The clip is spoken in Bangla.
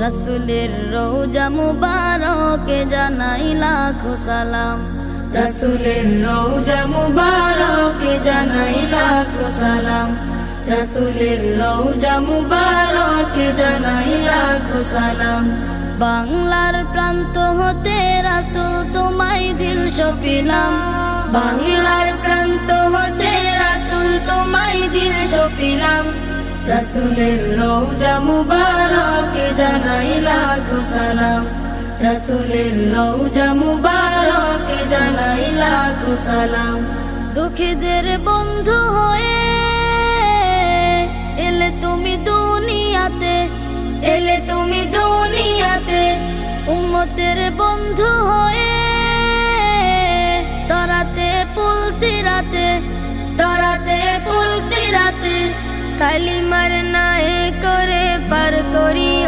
রাসূলের রওজা মুবারকে জানাই লাখো সালাম। রাসূলের রওজা মুবারকে জানাই লাখো সালাম। রাসূলের রওজা মুবারকে জানাই লাখো সালাম। বাংলার প্রান্ত হতে রাসূল তোমায় দিল সপিলাম। বাংলার প্রান্ত হতে রাসূল তোমায় দিল সপিলাম। রাসূলের রওজা মুবারকে জানাই লাখো সালাম। রাসূলের রওজা মুবারকে জানাই লাখো সালাম। দুঃখীদের বন্ধু হয়ে এলে তুমি দুনিয়াতে, এলে তুমি দুনিয়াতে। উম্মতের বন্ধু হয়ে তরাতে পুলসিরাতে, তরাতে পুলসিরাতে। কালিমার নায়ে করে পার করিও